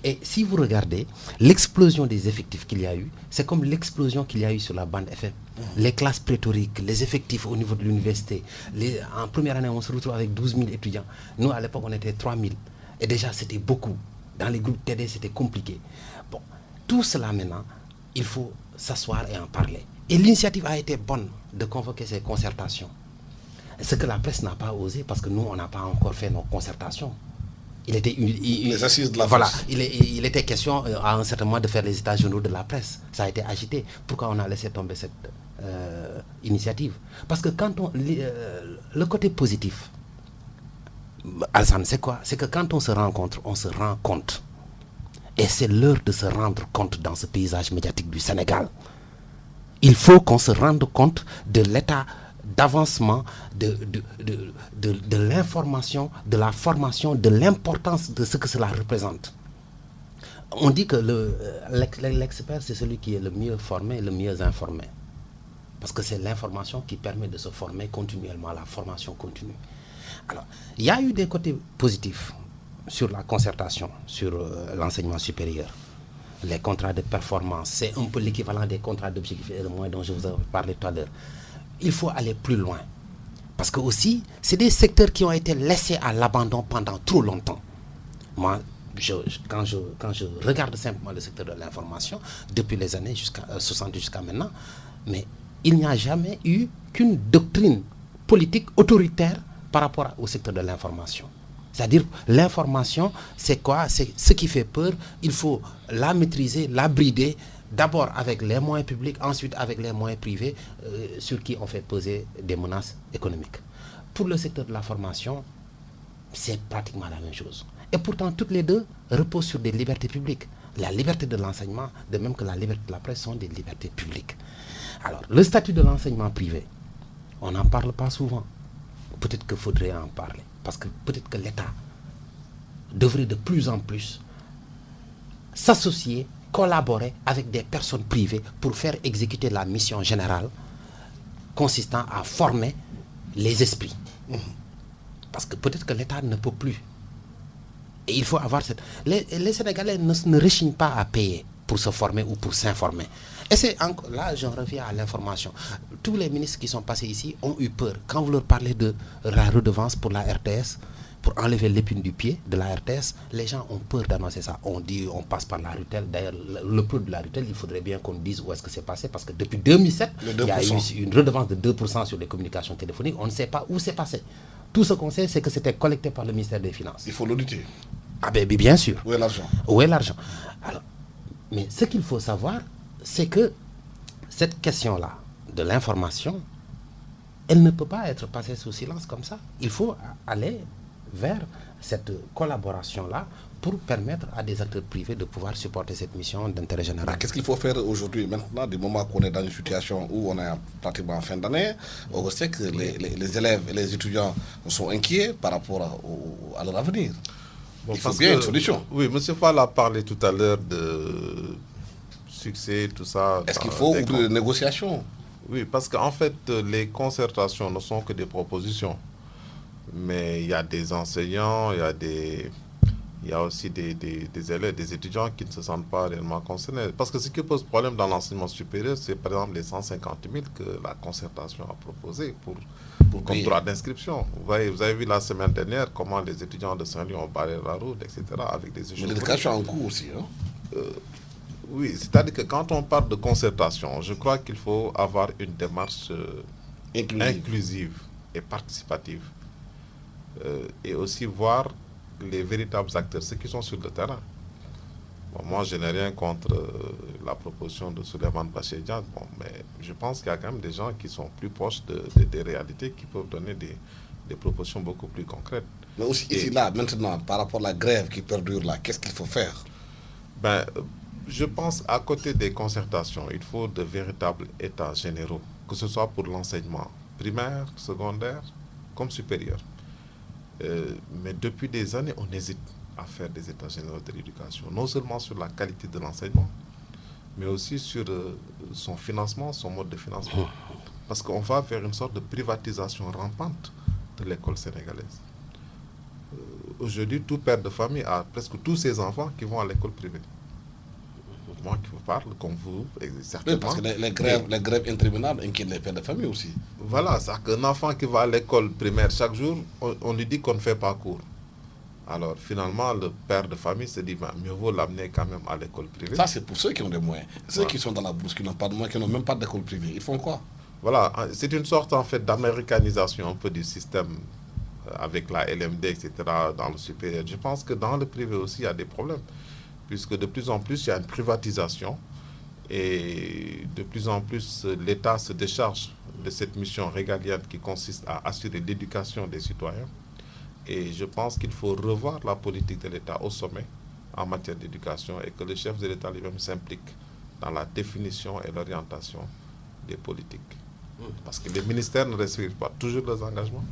Et si vous regardez l'explosion des effectifs qu'il y a eu, c'est comme l'explosion qu'il y a eu sur la bande FM. Les classes pléthoriques, les effectifs au niveau de l'université. En première année, on se retrouve avec 12 000 étudiants. Nous, à l'époque, on était 3 000. Et déjà, c'était beaucoup. Dans les groupes TD, c'était compliqué. Bon, tout cela maintenant, il faut s'asseoir et en parler. Et l'initiative a été bonne de convoquer ces concertations. Ce que la presse n'a pas osé, parce que nous, on n'a pas encore fait nos concertations. Les assises de la voilà, presse. Il était question à un certain moment de faire les états généraux de la presse. Ça a été agité. Pourquoi on a laissé tomber cette initiative? Parce que quand le côté positif, Alassane, c'est quoi? C'est que quand on se rencontre, on se rend compte. Et c'est l'heure de se rendre compte dans ce paysage médiatique du Sénégal. Il faut qu'on se rende compte de l'état d'avancement, de l'information, de la formation, de l'importance de ce que cela représente. On dit que l'expert, c'est celui qui est le mieux formé et le mieux informé. Parce que c'est l'information qui permet de se former continuellement, la formation continue. Alors, il y a eu des côtés positifs sur la concertation, sur l'enseignement supérieur. Les contrats de performance, c'est un peu l'équivalent des contrats d'objectifs et de moyens dont je vous ai parlé tout à l'heure. Il faut aller plus loin. Parce que aussi, c'est des secteurs qui ont été laissés à l'abandon pendant trop longtemps. Moi, quand je regarde simplement le secteur de l'information, depuis les années 60 jusqu'à maintenant, mais il n'y a jamais eu qu'une doctrine politique autoritaire par rapport au secteur de l'information. C'est-à-dire, l'information, c'est quoi? C'est ce qui fait peur. Il faut la maîtriser, la brider, d'abord avec les moyens publics, ensuite avec les moyens privés, sur qui on fait peser des menaces économiques. Pour le secteur de la formation, c'est pratiquement la même chose. Et pourtant, toutes les deux reposent sur des libertés publiques. La liberté de l'enseignement, de même que la liberté de la presse, sont des libertés publiques. Alors, le statut de l'enseignement privé, on n'en parle pas souvent. Peut-être qu'il faudrait en parler. Parce que peut-être que l'État devrait de plus en plus s'associer, collaborer avec des personnes privées pour faire exécuter la mission générale consistant à former les esprits. Parce que peut-être que l'État ne peut plus. Et il faut avoir cette... Les Sénégalais ne rechignent pas à payer pour se former ou pour s'informer. Et c'est là, j'en reviens à l'information. Tous les ministres qui sont passés ici ont eu peur. Quand vous leur parlez de la redevance pour la RTS, pour enlever l'épine du pied de la RTS, les gens ont peur d'annoncer ça. On dit, on passe par la RUTEL. D'ailleurs, le produit de la RUTEL, il faudrait bien qu'on dise où est-ce que c'est passé, parce que depuis 2007, il y a eu une redevance de 2% sur les communications téléphoniques. On ne sait pas où c'est passé. Tout ce qu'on sait, c'est que c'était collecté par le ministère des Finances. Il faut l'auditer. Ah ben bien sûr. Où est l'argent? Où est l'argent? Alors, mais ce qu'il faut savoir, c'est que cette question-là de l'information, elle ne peut pas être passée sous silence comme ça. Il faut aller vers cette collaboration-là pour permettre à des acteurs privés de pouvoir supporter cette mission d'intérêt général. Qu'est-ce qu'il faut faire aujourd'hui, maintenant, du moment qu'on est dans une situation où on est pratiquement en fin d'année, on sait que les élèves et les étudiants sont inquiets par rapport à leur avenir. Bon, il faut bien une solution. Oui, M. Fall a parlé tout à l'heure de succès, tout ça. Est-ce qu'il faut ouvrir des négociations? Oui, parce qu'en fait, les concertations ne sont que des propositions. Mais il y a des enseignants, il y a aussi des élèves, des étudiants qui ne se sentent pas réellement concernés. Parce que ce qui pose problème dans l'enseignement supérieur, c'est par exemple les 150 000 que la concertation a proposé comme droit d'inscription. Vous avez vu la semaine dernière comment les étudiants de Saint-Louis ont barré la route, etc. avec des échanges. Mais l'éducation en cours aussi, hein? Oui, c'est-à-dire que quand on parle de concertation, je crois qu'il faut avoir une démarche inclusive et participative. Et aussi voir les véritables acteurs, ceux qui sont sur le terrain. Bon, moi, je n'ai rien contre la proposition de Souleymane Bachedian, mais je pense qu'il y a quand même des gens qui sont plus proches des réalités, qui peuvent donner des propositions beaucoup plus concrètes. Mais aussi ici, là, maintenant, par rapport à la grève qui perdure là, qu'est-ce qu'il faut faire? Je pense à côté des concertations, il faut de véritables états généraux, que ce soit pour l'enseignement primaire, secondaire, comme supérieur. Mais depuis des années, on hésite à faire des états généraux de l'éducation, non seulement sur la qualité de l'enseignement, mais aussi sur son financement, son mode de financement. Parce qu'on va vers une sorte de privatisation rampante de l'école sénégalaise. Aujourd'hui, tout père de famille a presque tous ses enfants qui vont à l'école privée. Moi qui vous parle, comme vous, certainement. Oui, parce que les grèves interminables inquiètent les pères de famille aussi. Voilà, c'est qu'un enfant qui va à l'école primaire chaque jour, on lui dit qu'on ne fait pas cours. Alors finalement, le père de famille se dit, mieux vaut l'amener quand même à l'école privée. Ça, c'est pour ceux qui ont des moyens. Ceux qui sont dans la bourse, qui n'ont pas de moyens, qui n'ont même pas d'école privée, ils font quoi? Voilà, c'est une sorte en fait d'américanisation un peu du système avec la LMD, etc. dans le supérieur. Je pense que dans le privé aussi, il y a des problèmes. Puisque de plus en plus, il y a une privatisation et de plus en plus, l'État se décharge de cette mission régalienne qui consiste à assurer l'éducation des citoyens. Et je pense qu'il faut revoir la politique de l'État au sommet en matière d'éducation et que le chef de l'État lui-même s'implique dans la définition et l'orientation des politiques. Parce que les ministères ne respectent pas toujours leurs engagements.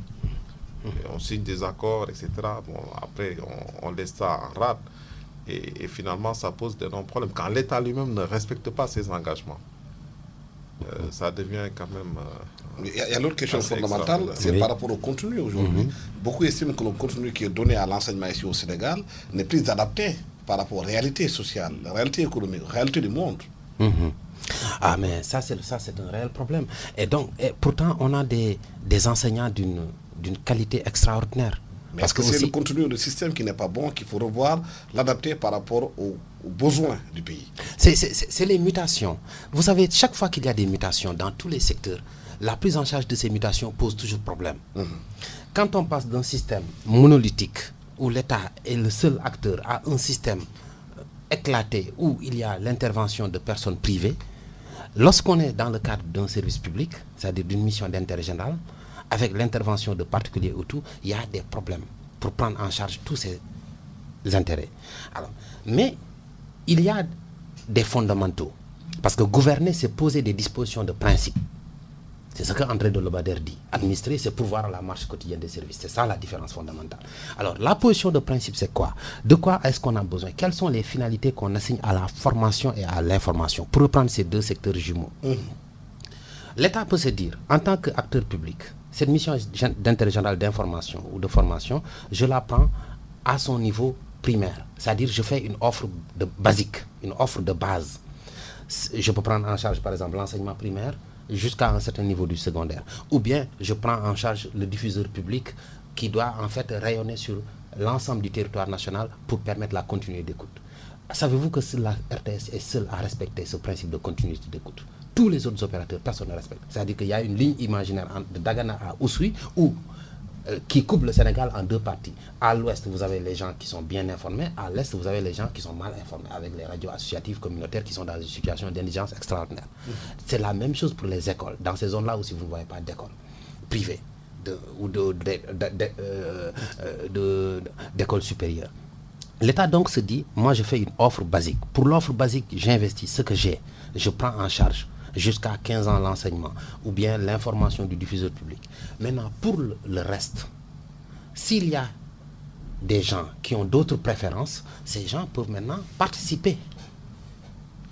Et on signe des accords, etc. Bon, après, on laisse ça en rade. Et finalement, ça pose d'énormes problèmes. Quand l'État lui-même ne respecte pas ses engagements, ça devient quand même... Il y a l'autre question fondamentale, c'est par rapport au contenu aujourd'hui. Beaucoup estiment que le contenu qui est donné à l'enseignement ici au Sénégal n'est plus adapté par rapport aux réalités sociales, la réalité économique, la réalité du monde. Ah, mais ça, c'est un réel problème. Et donc, pourtant, on a des enseignants d'une qualité extraordinaire. Mais parce que c'est le contenu du système qui n'est pas bon, qu'il faut revoir, l'adapter par rapport aux besoins du pays. C'est les mutations. Vous savez, chaque fois qu'il y a des mutations dans tous les secteurs, la prise en charge de ces mutations pose toujours problème. Quand on passe d'un système monolithique, où l'État est le seul acteur, à un système éclaté, où il y a l'intervention de personnes privées, lorsqu'on est dans le cadre d'un service public, c'est-à-dire d'une mission d'intérêt général, avec l'intervention de particuliers ou tout, il y a des problèmes pour prendre en charge tous ces intérêts. Alors, mais il y a des fondamentaux. Parce que gouverner, c'est poser des dispositions de principe. C'est ce qu'André de Lobader dit. Administrer, c'est pourvoir la marche quotidienne des services. C'est ça la différence fondamentale. Alors, la position de principe, c'est quoi? De quoi est-ce qu'on a besoin? Quelles sont les finalités qu'on assigne à la formation et à l'information? Pour reprendre ces deux secteurs jumeaux. L'État peut se dire, en tant qu'acteur public, cette mission d'intérêt général d'information ou de formation, je la prends à son niveau primaire. C'est-à-dire, je fais une offre basique, une offre de base. Je peux prendre en charge, par exemple, l'enseignement primaire jusqu'à un certain niveau du secondaire. Ou bien, je prends en charge le diffuseur public qui doit en fait rayonner sur l'ensemble du territoire national pour permettre la continuité d'écoute. Savez-vous que la RTS est seule à respecter ce principe de continuité d'écoute? Tous les autres opérateurs, personne ne respecte. C'est-à-dire qu'il y a une ligne imaginaire de Dagana à Oussouye qui coupe le Sénégal en deux parties. À l'ouest, vous avez les gens qui sont bien informés. À l'est, vous avez les gens qui sont mal informés, avec les radios associatives communautaires qui sont dans une situation d'indigence extraordinaire. C'est la même chose pour les écoles. Dans ces zones-là aussi, vous ne voyez pas d'écoles privées ou d'écoles supérieures. L'État donc se dit, moi je fais une offre basique. Pour l'offre basique, j'investis ce que j'ai. Je prends en charge jusqu'à 15 ans l'enseignement ou bien l'information du diffuseur public. Maintenant, pour le reste, s'il y a des gens qui ont d'autres préférences, ces gens peuvent maintenant participer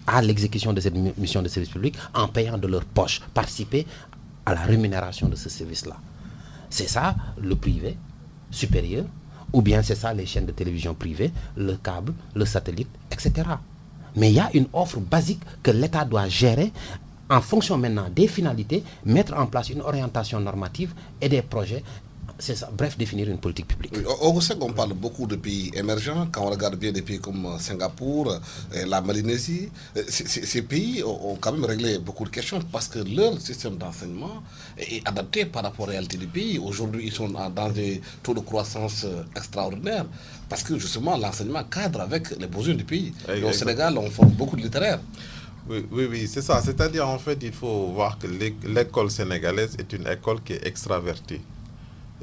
à l'exécution de cette mission de service public en payant de leur poche, participer à la rémunération de ce service-là. C'est ça le privé supérieur, ou bien c'est ça les chaînes de télévision privées, le câble, le satellite, etc. Mais il y a une offre basique que l'État doit gérer en fonction maintenant des finalités, mettre en place une orientation normative et des projets, c'est ça, bref, définir une politique publique. On sait qu'on parle beaucoup de pays émergents, quand on regarde bien des pays comme Singapour, la Malaisie, ces pays ont quand même réglé beaucoup de questions parce que leur système d'enseignement est adapté par rapport à la réalité du pays. Aujourd'hui, ils sont dans des taux de croissance extraordinaires parce que justement l'enseignement cadre avec les besoins du pays. Et au Sénégal, on forme beaucoup de littéraires. Oui, c'est ça. C'est-à-dire, en fait, il faut voir que l'école sénégalaise est une école qui est extravertie.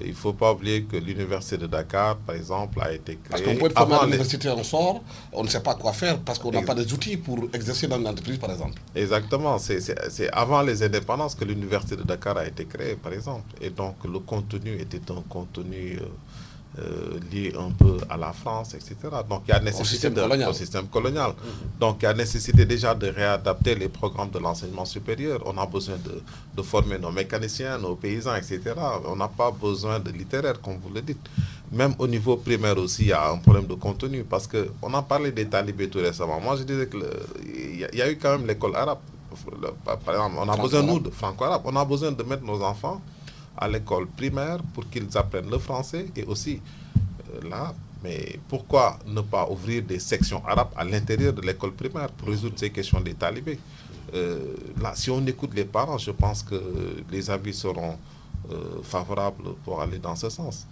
Et il ne faut pas oublier que l'université de Dakar, par exemple, a été créée... Parce qu'on peut être formé à l'université, on sort, on ne sait pas quoi faire parce qu'on n'a pas des outils pour exercer dans une entreprise, par exemple. Exactement. C'est avant les indépendances que l'université de Dakar a été créée, par exemple. Et donc, le contenu était un contenu... lié un peu à la France, etc. Donc il y a nécessité au système colonial. Donc il y a nécessité déjà de réadapter les programmes de l'enseignement supérieur. On a besoin de former nos mécaniciens, nos paysans, etc. On n'a pas besoin de littéraires, comme vous le dites. Même au niveau primaire aussi, il y a un problème de contenu parce qu'on a parlé des talibés tout récemment. Moi, je disais qu'il y a eu quand même l'école arabe. Par exemple, on a besoin, nous, de franco-arabe. On a besoin de mettre nos enfants à l'école primaire pour qu'ils apprennent le français et aussi l'arabe. Mais pourquoi ne pas ouvrir des sections arabes à l'intérieur de l'école primaire pour résoudre ces questions des talibés? Là, si on écoute les parents, je pense que les avis seront favorables pour aller dans ce sens.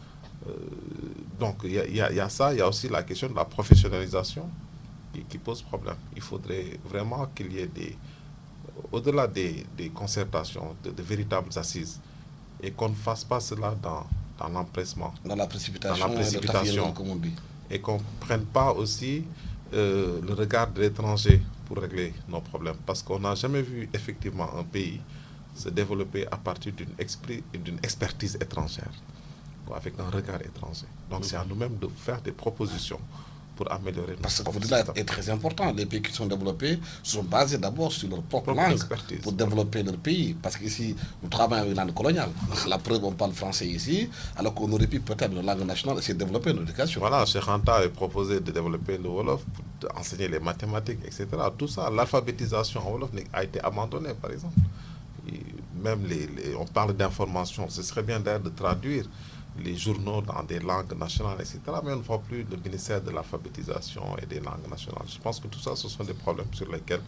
Donc il y a ça, il y a aussi la question de la professionnalisation qui pose problème. Il faudrait vraiment qu'il y ait au-delà des concertations, de véritables assises, et qu'on ne fasse pas cela dans l'empressement. Dans la précipitation, comme on dit. Et qu'on ne prenne pas aussi le regard de l'étranger pour régler nos problèmes. Parce qu'on n'a jamais vu effectivement un pays se développer à partir d'une expertise étrangère, avec un regard étranger. Donc c'est à nous-mêmes de faire des propositions pour améliorer parce que vous dites est très important. Les pays qui sont développés sont basés d'abord sur leur propre langue pour développer leur pays. Parce qu'ici, nous travaillons avec la langue coloniale. La preuve, on parle français ici, alors qu'on aurait pu peut-être une langue nationale essayer de développer notre éducation. Voilà, Cheikh Anta a proposé de développer le Wolof, d'enseigner les mathématiques, etc. Tout ça, l'alphabétisation en Wolof a été abandonnée, par exemple. Et même on parle d'information, ce serait bien d'ailleurs de traduire les journaux dans des langues nationales, etc. Mais on ne voit plus le ministère de l'alphabétisation et des langues nationales. Je pense que tout ça, ce sont des problèmes sur lesquels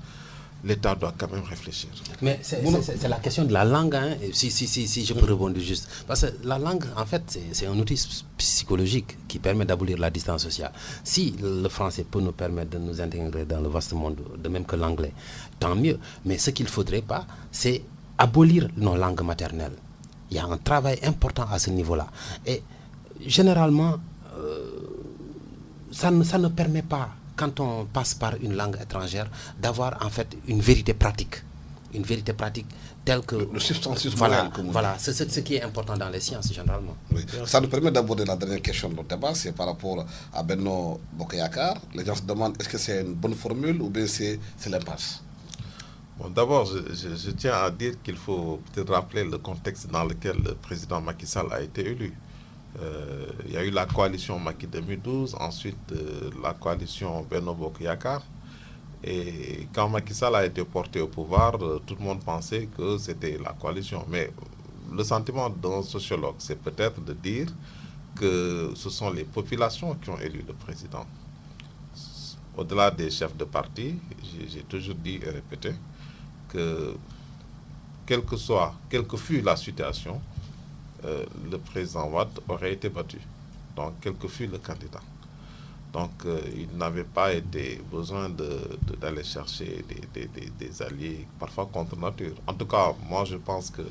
l'État doit quand même réfléchir. Mais c'est la question de la langue, hein, si je peux rebondir juste. Parce que la langue, en fait, c'est un outil psychologique qui permet d'abolir la distance sociale. Si le français peut nous permettre de nous intégrer dans le vaste monde, de même que l'anglais, tant mieux. Mais ce qu'il ne faudrait pas, c'est abolir nos langues maternelles. Il y a un travail important à ce niveau-là. Et généralement, ça ne permet pas, quand on passe par une langue étrangère, d'avoir en fait une vérité pratique. Une vérité pratique telle que... Le substantif voilà, c'est ce qui est important dans les sciences, généralement. Oui. Ça nous permet d'aborder la dernière question de notre débat, c'est par rapport à Benno Bokk-Yakaar. Les gens se demandent, est-ce que c'est une bonne formule ou bien c'est l'impasse? Bon, d'abord, je tiens à dire qu'il faut peut-être rappeler le contexte dans lequel le président Macky Sall a été élu. Il y a eu la coalition Macky 2012, ensuite la coalition Benno Bokk-Yakaar. Et quand Macky Sall a été porté au pouvoir, tout le monde pensait que c'était la coalition. Mais le sentiment d'un sociologue, c'est peut-être de dire que ce sont les populations qui ont élu le président. Au-delà des chefs de parti, j'ai toujours dit et répété que quelle que fût la situation, le président Wade aurait été battu. Donc, quel que fût le candidat. Donc, il n'avait pas été besoin d'aller chercher des alliés, parfois contre nature. En tout cas, moi, je pense que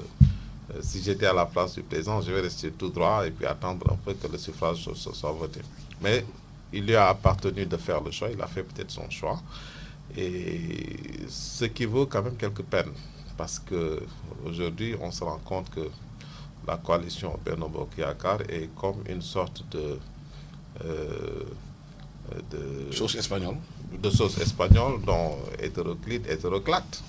si j'étais à la place du président, je vais rester tout droit et puis attendre un peu que le suffrage soit voté. Mais il lui a appartenu de faire le choix, il a fait peut-être son choix. Et ce qui vaut quand même quelques peines. Parce qu'aujourd'hui, on se rend compte que la coalition Benno Bokk Yakaar est comme une sorte de sauce espagnole. De sauce espagnole dont hétéroclate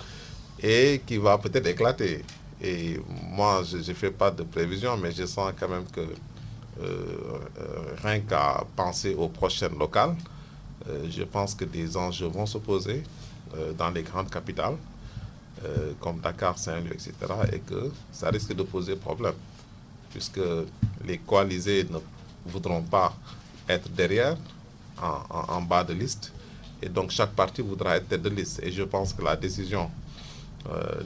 et qui va peut-être éclater. Et moi, je ne fais pas de prévision, mais je sens quand même que rien qu'à penser aux prochaines locales, je pense que des enjeux vont se poser dans les grandes capitales, comme Dakar, Saint-Louis, etc., et que ça risque de poser problème, puisque les coalisés ne voudront pas être derrière, en bas de liste, et donc chaque parti voudra être tête de liste. Et je pense que la décision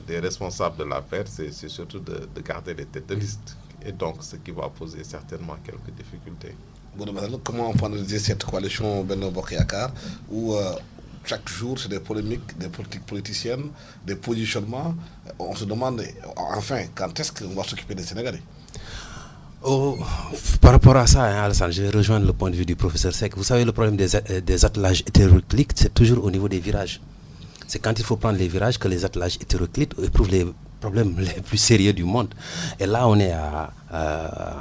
des responsables de la paix, c'est surtout de garder les têtes de liste, et donc ce qui va poser certainement quelques difficultés. Comment on peut analyser cette coalition Benno Bokk Yakaar où chaque jour c'est des polémiques, des politiques politiciennes, des positionnements? On se demande enfin quand est-ce qu'on va s'occuper des Sénégalais? Par rapport à ça, hein, Alassane, je vais rejoindre le point de vue du professeur Seck. Vous savez, le problème des attelages hétéroclites, c'est toujours au niveau des virages. C'est quand il faut prendre les virages que les attelages hétéroclites éprouvent les problèmes les plus sérieux du monde. Et là, on est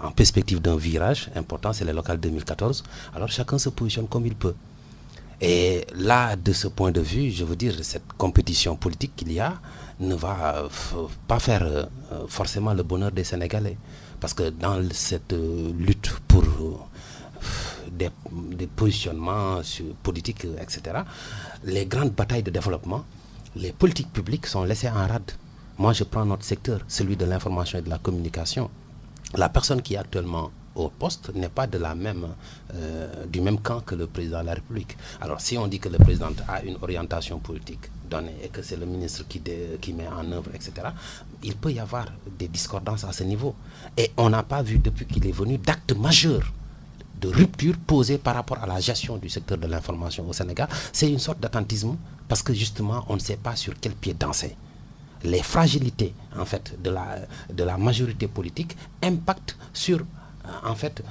en perspective d'un virage important, c'est les locales 2014. Alors chacun se positionne comme il peut. Et là, de ce point de vue, je veux dire, cette compétition politique qu'il y a ne va pas faire forcément le bonheur des Sénégalais. Parce que dans cette lutte pour des positionnements politiques, etc., les grandes batailles de développement, les politiques publiques sont laissées en rade. Moi, je prends notre secteur, celui de l'information et de la communication. La personne qui est actuellement au poste n'est pas du même camp que le président de la République. Alors, si on dit que le président a une orientation politique donnée et que c'est le ministre qui met en œuvre, etc., il peut y avoir des discordances à ce niveau. Et on n'a pas vu, depuis qu'il est venu, d'actes majeurs de rupture posée par rapport à la gestion du secteur de l'information au Sénégal. C'est une sorte d'attentisme parce que justement, on ne sait pas sur quel pied danser. Les fragilités, en fait, de la majorité politique impactent sur, en fait,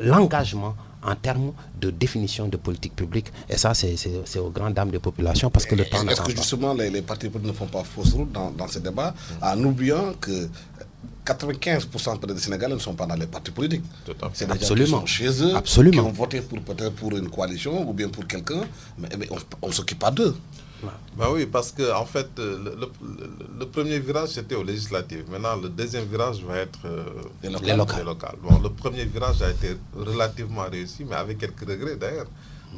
l'engagement en termes de définition de politique publique. Et ça, c'est aux grandes dames des populations parce que le temps n'attend pas. Est-ce que justement les partis politiques ne font pas fausse route dans ce débat en oubliant que 95% des Sénégalais ne sont pas dans les partis politiques? C'est des gens qui sont chez eux, qui ont voté peut-être pour une coalition ou bien pour quelqu'un, mais on ne s'occupe pas d'eux. Ben oui, parce que en fait, le premier virage c'était aux législatives. Maintenant, le deuxième virage va être les locales. Bon, le premier virage a été relativement réussi, mais avec quelques regrets d'ailleurs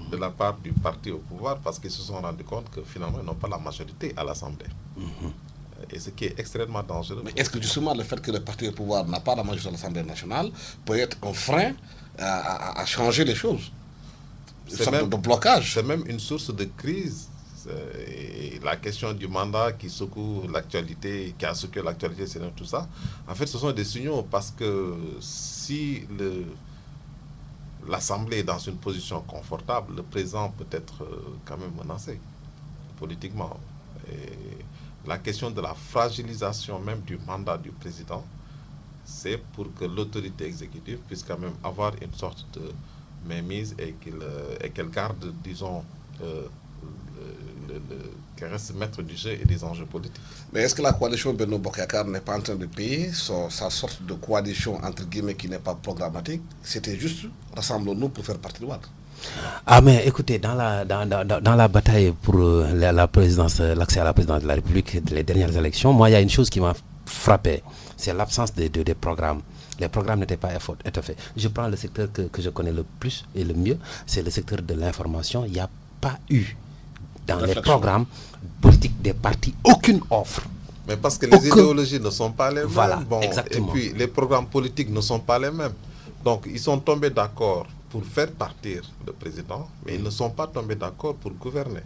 de la part du parti au pouvoir, parce qu'ils se sont rendus compte que finalement ils n'ont pas la majorité à l'Assemblée. Et ce qui est extrêmement dangereux. Mais est-ce que justement le fait que le parti au pouvoir n'a pas la majorité à l'Assemblée nationale peut être un frein à changer les choses? Une sorte de blocage. C'est même une source de crise. Et la question du mandat qui secoue l'actualité, qui a secoué l'actualité, c'est tout ça. En fait, ce sont des signaux parce que si l'Assemblée est dans une position confortable, le président peut être quand même menacé politiquement. Et la question de la fragilisation même du mandat du président, c'est pour que l'autorité exécutive puisse quand même avoir une sorte de mainmise et qu'elle garde, disons, qu'elle reste maître du jeu et des enjeux politiques. Mais est-ce que la coalition Benno Bokk Yakaar n'est pas en train de payer sa sorte de coalition entre guillemets qui n'est pas programmatique? C'était juste rassemblons-nous pour faire partie de Wade. Ah mais écoutez, dans la bataille pour la présidence, l'accès à la présidence de la République, les dernières élections, moi il y a une chose qui m'a frappé, c'est l'absence des programmes. Les programmes n'étaient pas étoffés. Je prends le secteur que je connais le plus et le mieux, c'est le secteur de l'information. Il n'y a pas eu dans les programmes politiques des partis aucune offre. Mais parce que les idéologies ne sont pas les mêmes. Voilà, exactement. Et puis les programmes politiques ne sont pas les mêmes. Donc, ils sont tombés d'accord pour faire partir le président, mais ils ne sont pas tombés d'accord pour gouverner.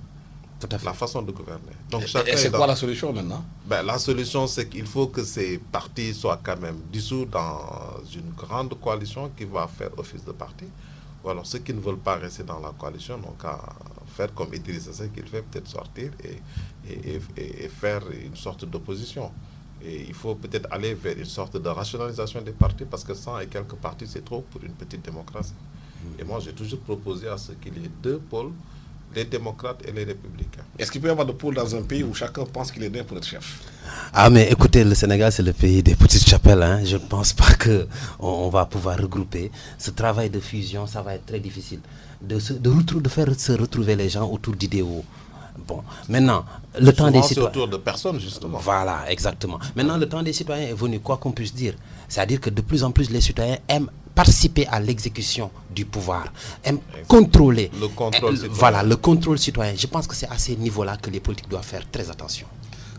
Tout à fait. La façon de gouverner. Donc, Et c'est quoi la solution maintenant? La solution, c'est qu'il faut que ces partis soient quand même dissous dans une grande coalition qui va faire office de parti. Ou alors ceux qui ne veulent pas rester dans la coalition n'ont qu'à faire comme Idrissa Seck qu'il fait, peut-être sortir et faire une sorte d'opposition. Et il faut peut-être aller vers une sorte de rationalisation des partis parce que 100 et quelques partis, c'est trop pour une petite démocratie. Et moi, j'ai toujours proposé à ce qu'il y ait deux pôles, les démocrates et les républicains. Est-ce qu'il peut y avoir de pôles dans un pays où chacun pense qu'il est né pour être chef? Ah mais écoutez, le Sénégal c'est le pays des petites chapelles, hein. Je ne pense pas qu'on va pouvoir regrouper. Ce travail de fusion, ça va être très difficile. De faire se retrouver les gens autour d'idéaux. Bon, maintenant, le temps des citoyens... autour de personnes, justement. Voilà, exactement. Maintenant, le temps des citoyens est venu, quoi qu'on puisse dire. C'est-à-dire que de plus en plus, les citoyens aiment participer à l'exécution du pouvoir, aiment contrôler. Le contrôle citoyen. Voilà, le contrôle citoyen. Je pense que c'est à ces niveaux-là que les politiques doivent faire très attention.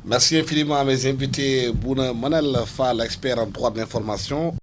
Merci infiniment à mes invités. Bouna Manel Fall, expert en droit de l'information.